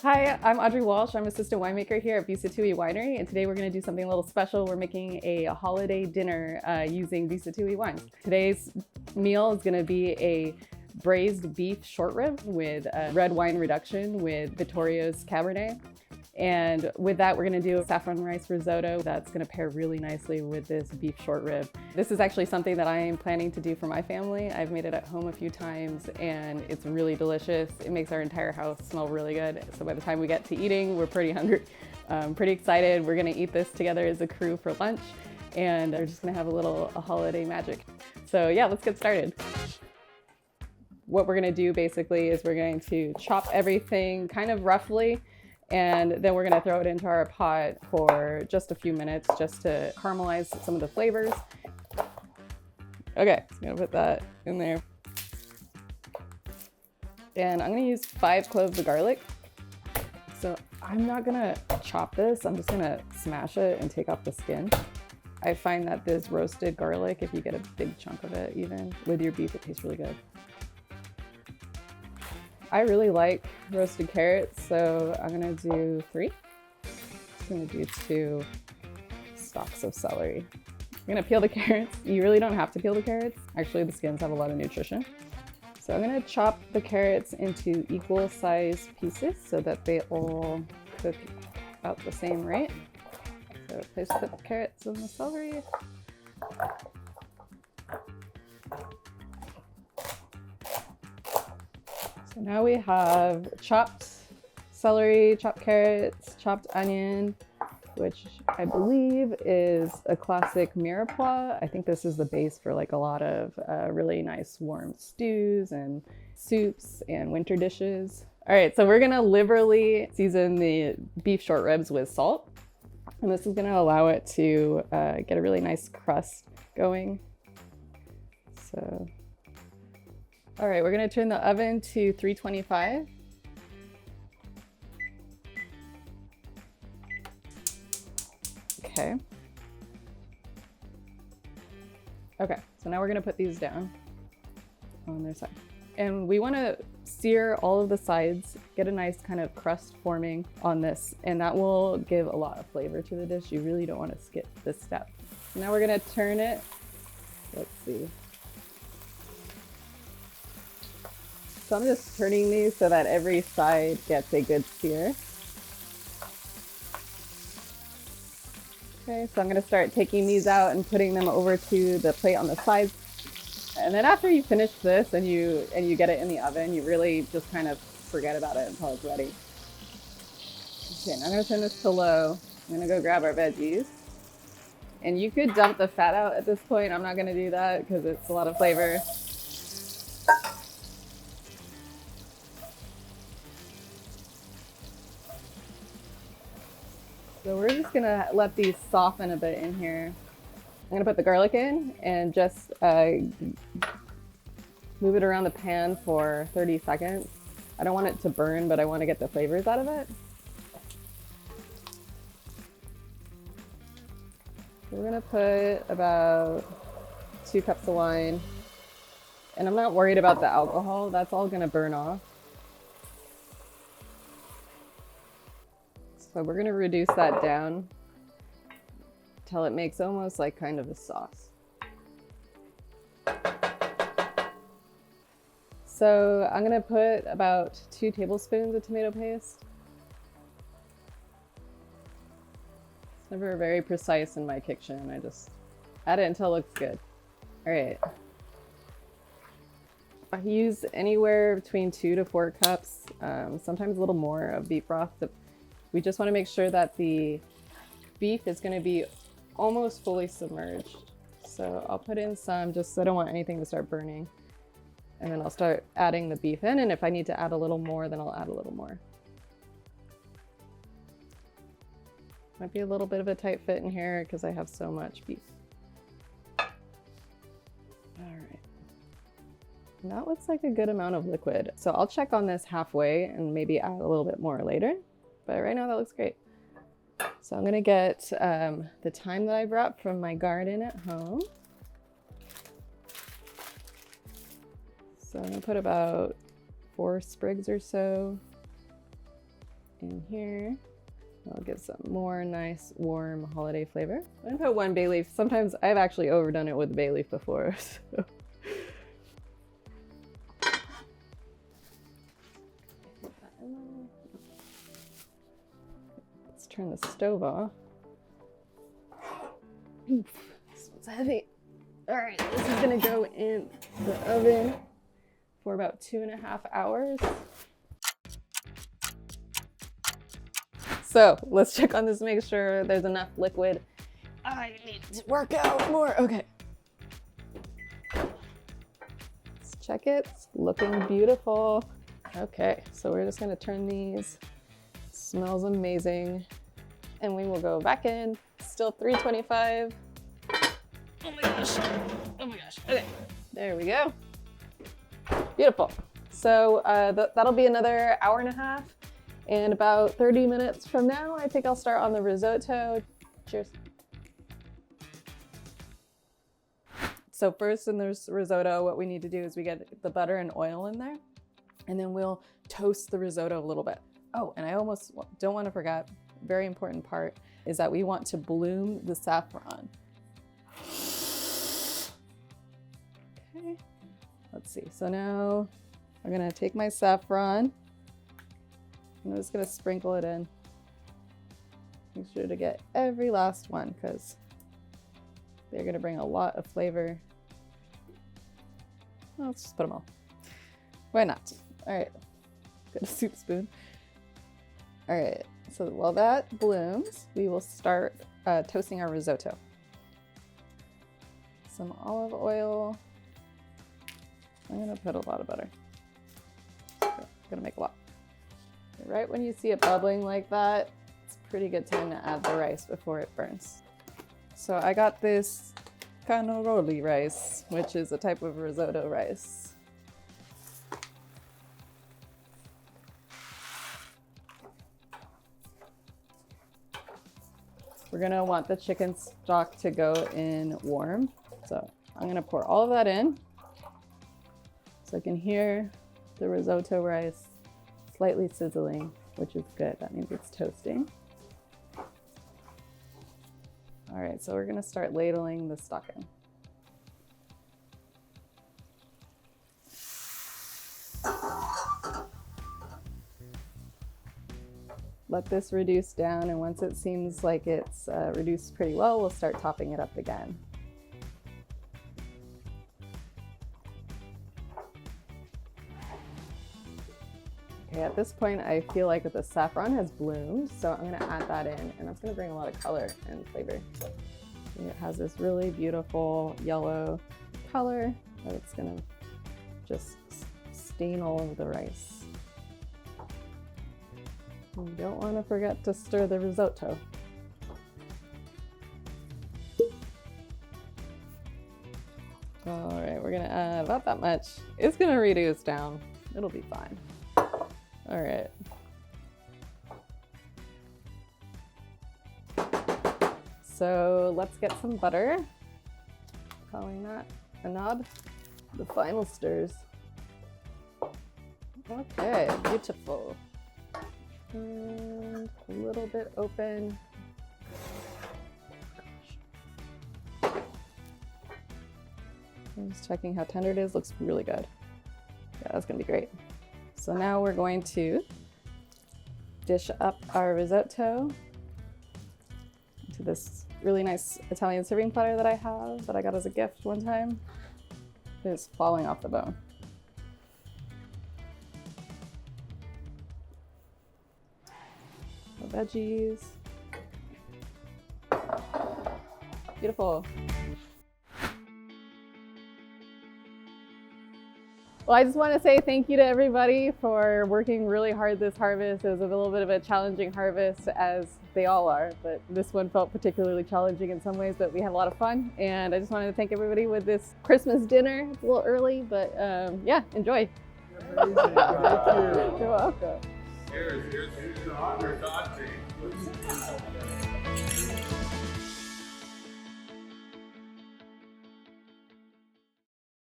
Hi, I'm Audrie Walsh. I'm assistant winemaker here at Sattui Winery, and today we're going to do something a little special. We're making a holiday dinner using Sattui wines. Today's meal is going to be a braised beef short rib with red wine reduction with Vittorio's Cabernet. And with that, we're going to do a saffron rice risotto that's going to pair really nicely with this beef short rib. This is actually something that I am planning to do for my family. I've made it at home a few times and it's really delicious. It makes our entire house smell really good. So by the time we get to eating, we're pretty hungry, pretty excited. We're going to eat this together as a crew for lunch, and we're just going to have a holiday magic. So yeah, let's get started. What we're going to do basically is we're going to chop everything kind of roughly, and then we're gonna throw it into our pot for just a few minutes just to caramelize some of the flavors. Okay, so I'm gonna put that in there. And I'm gonna use 5 cloves of garlic. So I'm not gonna chop this, I'm just gonna smash it and take off the skin. I find that this roasted garlic, if you get a big chunk of it even with your beef, it tastes really good. I really like roasted carrots, so I'm gonna do 3. I'm gonna do 2 stalks of celery. I'm gonna peel the carrots. You really don't have to peel the carrots. Actually, the skins have a lot of nutrition. So I'm gonna chop the carrots into equal size pieces so that they all cook about the same rate. So place the carrots and the celery. So now we have chopped celery, chopped carrots, chopped onion, which I believe is a classic mirepoix. I think this is the base for like a lot of really nice warm stews and soups and winter dishes. All right, so we're gonna liberally season the beef short ribs with salt. And this is gonna allow it to get a really nice crust going. So. All right, we're gonna turn the oven to 325. Okay. Okay, so now we're gonna put these down on their side. And we wanna sear all of the sides, get a nice kind of crust forming on this, and that will give a lot of flavor to the dish. You really don't wanna skip this step. So now we're gonna turn it, let's see. So I'm just turning these so that every side gets a good sear. Okay, so I'm gonna start taking these out and putting them over to the plate on the sides. And then after you finish this and you get it in the oven, you really just kind of forget about it until it's ready. Okay, now I'm gonna turn this to low. I'm gonna go grab our veggies. And you could dump the fat out at this point. I'm not gonna do that because it's a lot of flavor. So we're just gonna let these soften a bit in here. I'm gonna put the garlic in and just move it around the pan for 30 seconds. I don't want it to burn, but I want to get the flavors out of it. So we're gonna put about 2 cups of wine. And I'm not worried about the alcohol, that's all gonna burn off. So we're gonna reduce that down till it makes almost like kind of a sauce. So I'm gonna put about 2 tablespoons of tomato paste. It's never very precise in my kitchen. I just add it until it looks good. All right. I use anywhere between 2 to 4 cups, sometimes a little more of beef broth. We just want to make sure that the beef is going to be almost fully submerged. So I'll put in some just so I don't want anything to start burning. And then I'll start adding the beef in, and if I need to add a little more, then I'll add a little more. Might be a little bit of a tight fit in here because I have so much beef. All right. And that looks like a good amount of liquid. So I'll check on this halfway and maybe add a little bit more later. But right now that looks great. So I'm gonna get the thyme that I brought from my garden at home. So I'm gonna put about 4 sprigs or so. in here. I'll give some more nice warm holiday flavor. I'm gonna put 1 bay leaf. Sometimes I've actually overdone it with bay leaf before. So. Let's turn the stove off. Oof, this one's heavy. All right, this is gonna go in the oven for about 2.5 hours. So let's check on this, make sure there's enough liquid. I need to work out more. Okay. Let's check it. It's looking beautiful. Okay, so we're just gonna turn these. Smells amazing. And we will go back in. Still 325. Oh my gosh. Oh my gosh. Okay, there we go. Beautiful. So that'll be another 1.5 hours. And about 30 minutes from now, I think I'll start on the risotto. Cheers. So first in this risotto, what we need to do is we get the butter and oil in there, and then we'll toast the risotto a little bit. Oh, and I almost don't want to forget, very important part, is that we want to bloom the saffron. Okay, let's see. So now I'm gonna take my saffron. I'm just gonna sprinkle it in. Make sure to get every last one because they're gonna bring a lot of flavor. Well, let's just put them all. Why not? All right, got a soup spoon. All right, so while that blooms, we will start toasting our risotto. Some olive oil. I'm gonna put a lot of butter. I'm gonna make a lot. Right when you see it bubbling like that, it's a pretty good time to add the rice before it burns. So I got this cannaroli rice, which is a type of risotto rice. We're gonna want the chicken stock to go in warm. So I'm gonna pour all of that in so I can hear the risotto rice slightly sizzling, which is good. That means it's toasting. All right, so we're gonna start ladling the stock in. Let this reduce down, and once it seems like it's reduced pretty well, we'll start topping it up again. Okay, at this point, I feel like the saffron has bloomed, so I'm gonna add that in, and that's gonna bring a lot of color and flavor. And it has this really beautiful yellow color that it's gonna just stain all over the rice. You don't wanna forget to stir the risotto. All right, we're gonna add about that much. It's gonna reduce down. It'll be fine. All right. So let's get some butter. Calling that a knob. The final stirs. Okay, beautiful. And a little bit open. I'm just checking how tender it is. Looks really good. Yeah, that's gonna be great. So now we're going to dish up our risotto into this really nice Italian serving platter that I have that I got as a gift one time. It's falling off the bone. The veggies. Beautiful. Well, I just want to say thank you to everybody for working really hard this harvest. It was a little bit of a challenging harvest, as they all are, but this one felt particularly challenging in some ways, but we had a lot of fun. And I just wanted to thank everybody with this Christmas dinner. It's a little early, but yeah, enjoy. Amazing. Thank you. You're welcome. Here's to Audrie.